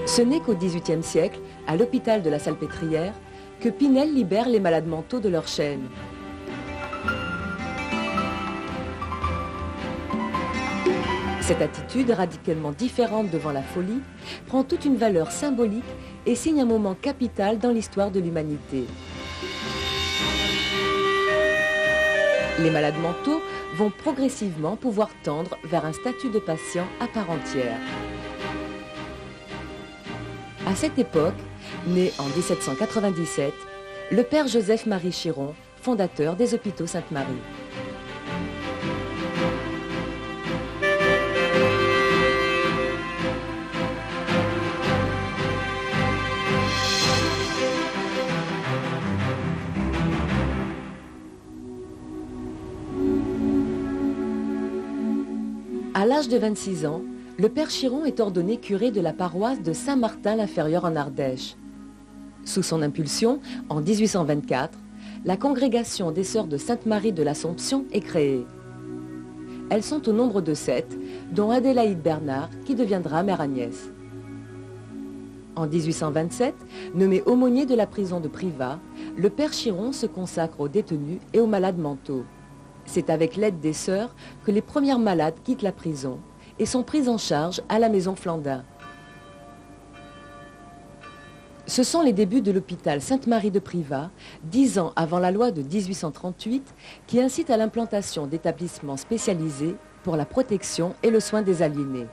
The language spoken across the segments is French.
Ce n'est qu'au XVIIIe siècle, à l'hôpital de la Salpêtrière, que Pinel libère les malades mentaux de leur chaîne. Cette attitude, radicalement différente devant la folie, prend toute une valeur symbolique et signe un moment capital dans l'histoire de l'humanité. Les malades mentaux vont progressivement pouvoir tendre vers un statut de patient à part entière. À cette époque, né en 1797, le père Joseph-Marie Chiron, fondateur des hôpitaux Sainte-Marie. À l'âge de 26 ans, le père Chiron est ordonné curé de la paroisse de Saint-Martin-l'Inférieur en Ardèche. Sous son impulsion, en 1824, la congrégation des Sœurs de Sainte-Marie de l'Assomption est créée. Elles sont au nombre de 7, dont Adélaïde Bernard, qui deviendra mère Agnès. En 1827, nommé aumônier de la prison de Privas, le père Chiron se consacre aux détenus et aux malades mentaux. C'est avec l'aide des sœurs que les premières malades quittent la prison et sont prises en charge à la maison Flandin. Ce sont les débuts de l'hôpital Sainte-Marie de Privas, 10 ans avant la loi de 1838, qui incite à l'implantation d'établissements spécialisés pour la protection et le soin des aliénés.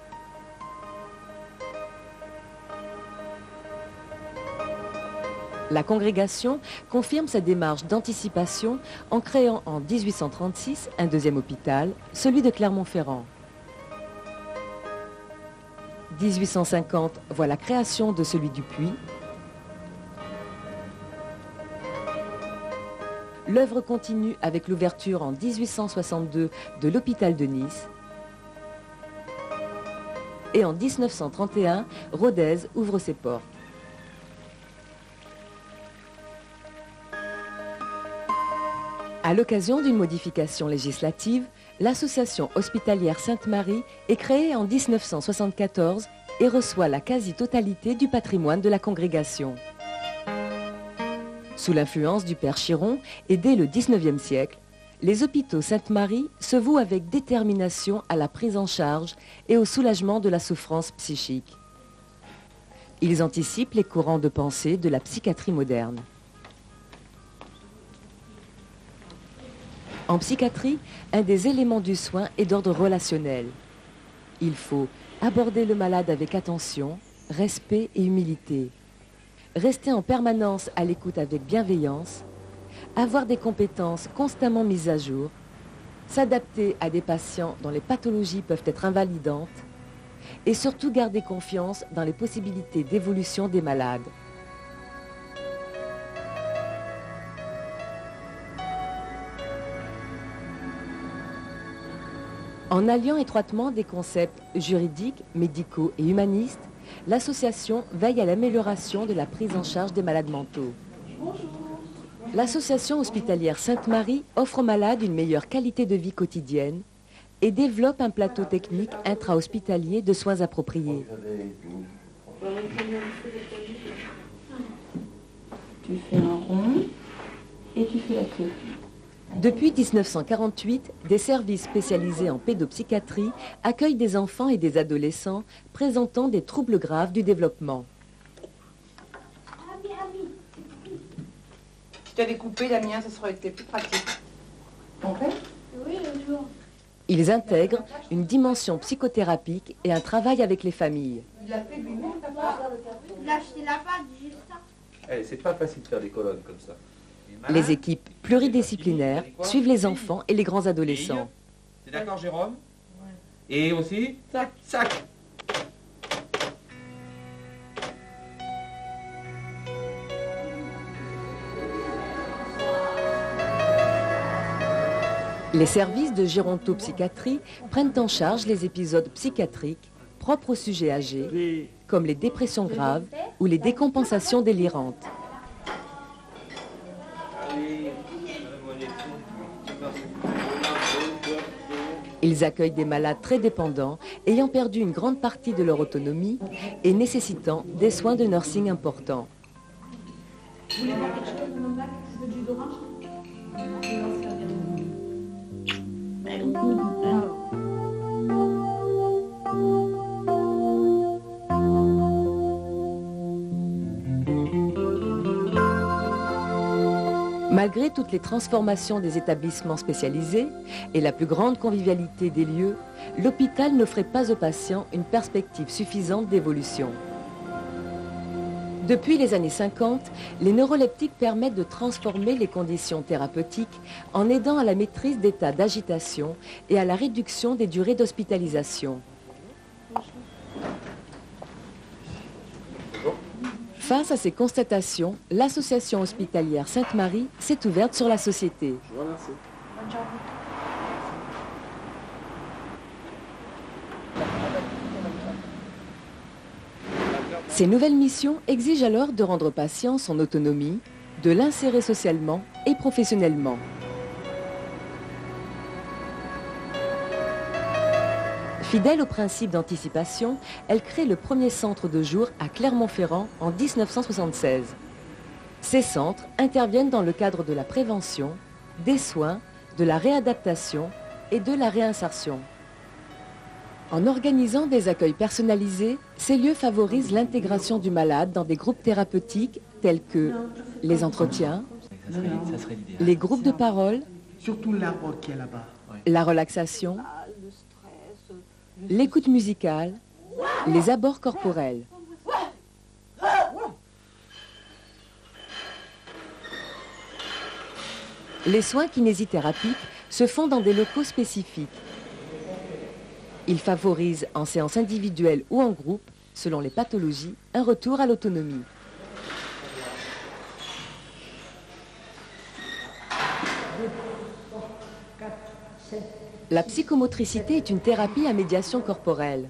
La congrégation confirme sa démarche d'anticipation en créant en 1836 un deuxième hôpital, celui de Clermont-Ferrand. 1850 voit la création de celui du Puy. L'œuvre continue avec l'ouverture en 1862 de l'hôpital de Nice. Et en 1931, Rodez ouvre ses portes. À l'occasion d'une modification législative, l'association hospitalière Sainte-Marie est créée en 1974 et reçoit la quasi-totalité du patrimoine de la congrégation. Sous l'influence du père Chiron et dès le XIXe siècle, les hôpitaux Sainte-Marie se vouent avec détermination à la prise en charge et au soulagement de la souffrance psychique. Ils anticipent les courants de pensée de la psychiatrie moderne. En psychiatrie, un des éléments du soin est d'ordre relationnel. Il faut aborder le malade avec attention, respect et humilité, rester en permanence à l'écoute avec bienveillance, avoir des compétences constamment mises à jour, s'adapter à des patients dont les pathologies peuvent être invalidantes et surtout garder confiance dans les possibilités d'évolution des malades. En alliant étroitement des concepts juridiques, médicaux et humanistes, l'association veille à l'amélioration de la prise en charge des malades mentaux. L'association hospitalière Sainte-Marie offre aux malades une meilleure qualité de vie quotidienne et développe un plateau technique intra-hospitalier de soins appropriés. Tu fais un rond et tu fais la queue. Depuis 1948, des services spécialisés en pédopsychiatrie accueillent des enfants et des adolescents présentant des troubles graves du développement. Si tu avais coupé, Damien, ça serait été plus pratique. En fait ? Oui, le jour. Ils intègrent une dimension psychothérapique et un travail avec les familles. Il a fait lui-même, papa. Il a acheté la pâte, juste ça. Allez, c'est pas facile de faire des colonnes comme ça. Les équipes pluridisciplinaires suivent les enfants et les grands adolescents. C'est d'accord, Jérôme? Et aussi sac, sac. Les services de gérontopsychiatrie prennent en charge les épisodes psychiatriques propres aux sujets âgés, comme les dépressions graves ou les décompensations délirantes. Ils accueillent des malades très dépendants, ayant perdu une grande partie de leur autonomie et nécessitant des soins de nursing importants. Vous voulez boire quelque chose dans mon bac? C'est du jus d'orange? Malgré toutes les transformations des établissements spécialisés et la plus grande convivialité des lieux, l'hôpital n'offrait pas aux patients une perspective suffisante d'évolution. Depuis les années 50, les neuroleptiques permettent de transformer les conditions thérapeutiques en aidant à la maîtrise d'états d'agitation et à la réduction des durées d'hospitalisation. Face à ces constatations, l'association hospitalière Sainte-Marie s'est ouverte sur la société. Je vous remercie. Bonne journée. Ces nouvelles missions exigent alors de rendre au patient son autonomie, de l'insérer socialement et professionnellement. Fidèle au principe d'anticipation, elle crée le premier centre de jour à Clermont-Ferrand en 1976. Ces centres interviennent dans le cadre de la prévention, des soins, de la réadaptation et de la réinsertion. En organisant des accueils personnalisés, ces lieux favorisent l'intégration du malade dans des groupes thérapeutiques tels que les entretiens, Ça serait l'idéal. les groupes de parole, Surtout l'arbre qui est là-bas. la relaxation, l'écoute musicale, les abords corporels. Les soins kinésithérapiques se font dans des locaux spécifiques. Ils favorisent, en séance individuelle ou en groupe, selon les pathologies, un retour à l'autonomie. La psychomotricité est une thérapie à médiation corporelle.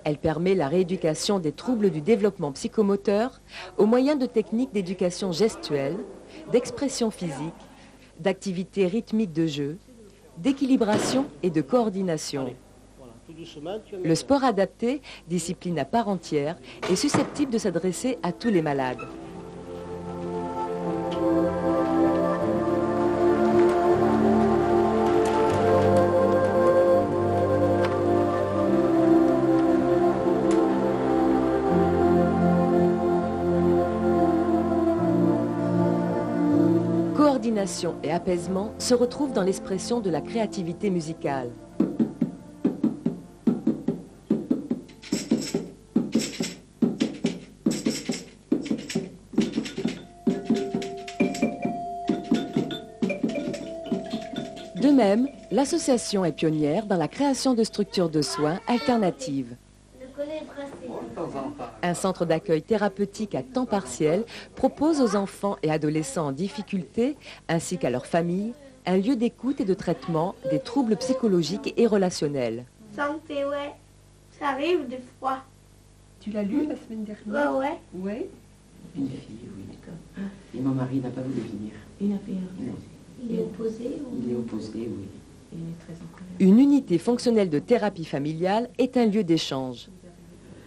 Elle permet la rééducation des troubles du développement psychomoteur au moyen de techniques d'éducation gestuelle, d'expression physique, d'activités rythmiques de jeu, d'équilibration et de coordination. Le sport adapté, discipline à part entière, est susceptible de s'adresser à tous les malades. Coordination et apaisement se retrouvent dans l'expression de la créativité musicale. De même, l'association est pionnière dans la création de structures de soins alternatives. Un centre d'accueil thérapeutique à temps partiel propose aux enfants et adolescents en difficulté, ainsi qu'à leurs familles, un lieu d'écoute et de traitement des troubles psychologiques et relationnels. Santé, ouais. Ça arrive des fois. Tu l'as lu la semaine dernière? Ouais. Oui. Une fille, oui, d'accord. Et mon mari n'a pas voulu venir. Il a fait Non. Il est opposé ou Il est opposé, oui. il est très en colère? Une unité fonctionnelle de thérapie familiale est un lieu d'échange.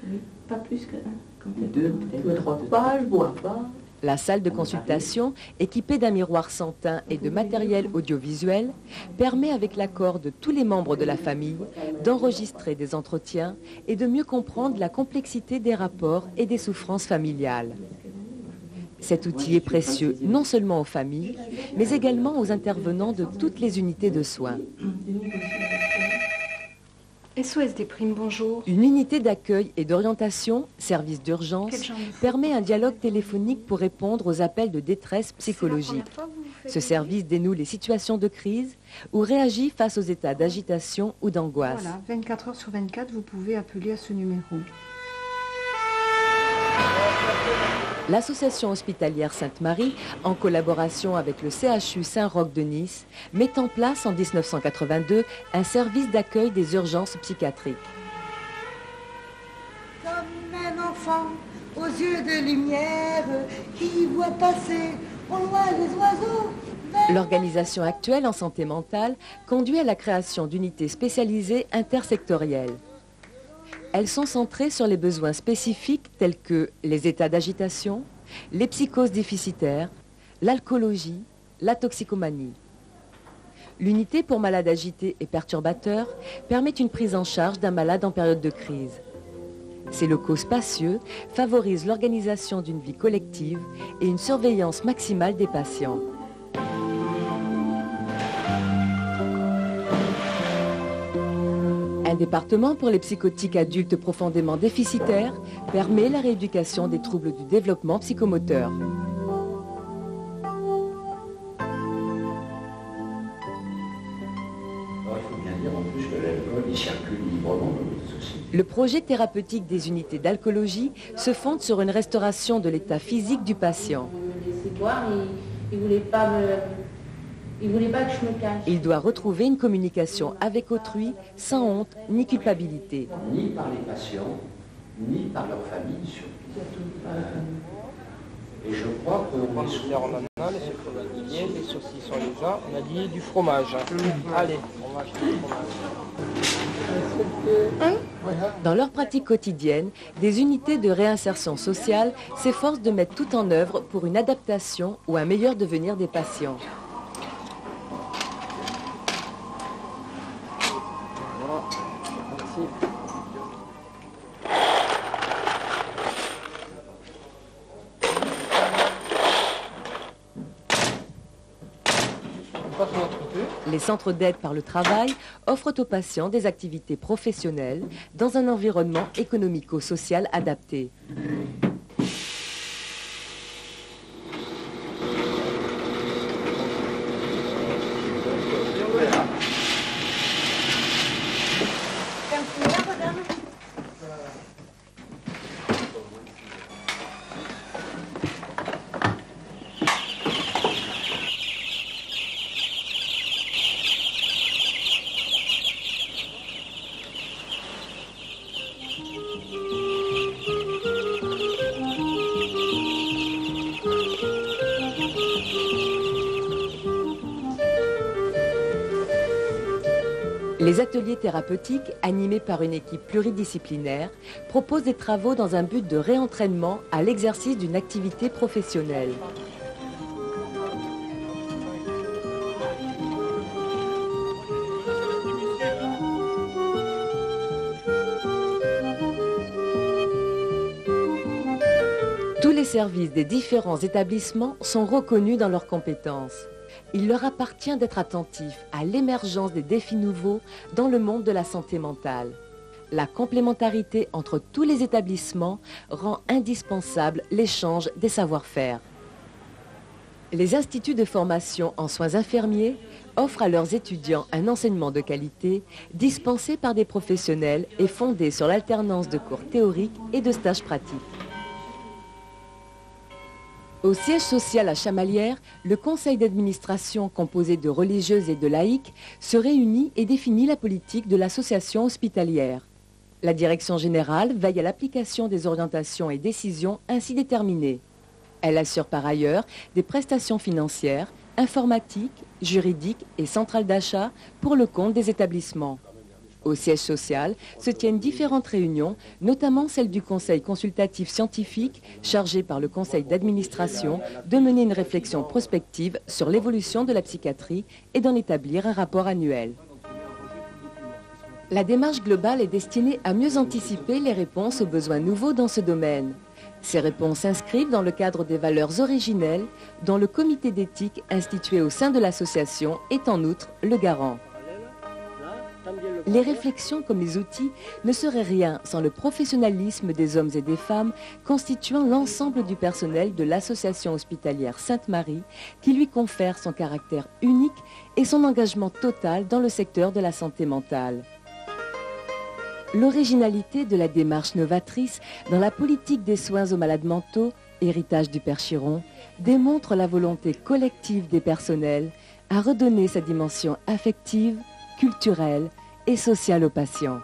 Oui, pas plus que un. Quand elle Deux, prend peut-être. deux, trois pas, je bois pas. La salle de consultation, équipée d'un miroir sans teint et de matériel audiovisuel, permet avec l'accord de tous les membres de la famille d'enregistrer des entretiens et de mieux comprendre la complexité des rapports et des souffrances familiales. Cet outil est précieux non seulement aux familles, mais également aux intervenants de toutes les unités de soins. SOS des primes, bonjour. Une unité d'accueil et d'orientation, service d'urgence, Quel genre de permet un dialogue téléphonique pour répondre aux appels de détresse psychologique. Ce service dénoue les situations de crise ou réagit face aux états d'agitation ou d'angoisse. Voilà, 24 heures sur 24, vous pouvez appeler à ce numéro. L'association hospitalière Sainte-Marie, en collaboration avec le CHU Saint-Roch de Nice, met en place en 1982 un service d'accueil des urgences psychiatriques. Comme un enfant aux yeux de lumière qui voit passer au loin les oiseaux L'organisation actuelle en santé mentale conduit à la création d'unités spécialisées intersectorielles. Elles sont centrées sur les besoins spécifiques tels que les états d'agitation, les psychoses déficitaires, l'alcoolologie, la toxicomanie. L'unité pour malades agités et perturbateurs permet une prise en charge d'un malade en période de crise. Ces locaux spacieux favorisent l'organisation d'une vie collective et une surveillance maximale des patients. Un département pour les psychotiques adultes profondément déficitaires permet la rééducation des troubles du développement psychomoteur. Le projet thérapeutique des unités d'alcoolologie se fonde sur une restauration de l'état physique du patient. Il voulait pas que je me cache. Il doit retrouver une communication avec autrui sans honte ni culpabilité. Ni par les patients, ni par leur famille surtout. Et je crois qu'on est On en a, les sucres, les saucissons, les a. On a dit du fromage. Allez, on va acheter du fromage. Dans leur pratique quotidienne, des unités de réinsertion sociale s'efforcent de mettre tout en œuvre pour une adaptation ou un meilleur devenir des patients. Voilà, merci. On passe notre truc. Les centres d'aide par le travail offrent aux patients des activités professionnelles dans un environnement économico-social adapté. Les ateliers thérapeutiques, animés par une équipe pluridisciplinaire, proposent des travaux dans un but de réentraînement à l'exercice d'une activité professionnelle. Tous les services des différents établissements sont reconnus dans leurs compétences. Il leur appartient d'être attentifs à l'émergence des défis nouveaux dans le monde de la santé mentale. La complémentarité entre tous les établissements rend indispensable l'échange des savoir-faire. Les instituts de formation en soins infirmiers offrent à leurs étudiants un enseignement de qualité dispensé par des professionnels et fondé sur l'alternance de cours théoriques et de stages pratiques. Au siège social à Chamalières, le conseil d'administration composé de religieuses et de laïcs se réunit et définit la politique de l'association hospitalière. La direction générale veille à l'application des orientations et décisions ainsi déterminées. Elle assure par ailleurs des prestations financières, informatiques, juridiques et centrales d'achat pour le compte des établissements. Au siège social se tiennent différentes réunions, notamment celle du conseil consultatif scientifique chargé par le conseil d'administration de mener une réflexion prospective sur l'évolution de la psychiatrie et d'en établir un rapport annuel. La démarche globale est destinée à mieux anticiper les réponses aux besoins nouveaux dans ce domaine. Ces réponses s'inscrivent dans le cadre des valeurs originelles dont le comité d'éthique institué au sein de l'association est en outre le garant. Les réflexions comme les outils ne seraient rien sans le professionnalisme des hommes et des femmes constituant l'ensemble du personnel de l'association hospitalière Sainte-Marie qui lui confère son caractère unique et son engagement total dans le secteur de la santé mentale. L'originalité de la démarche novatrice dans la politique des soins aux malades mentaux, héritage du Père Chiron, démontre la volonté collective des personnels à redonner sa dimension affective, culturelle et sociale aux patients.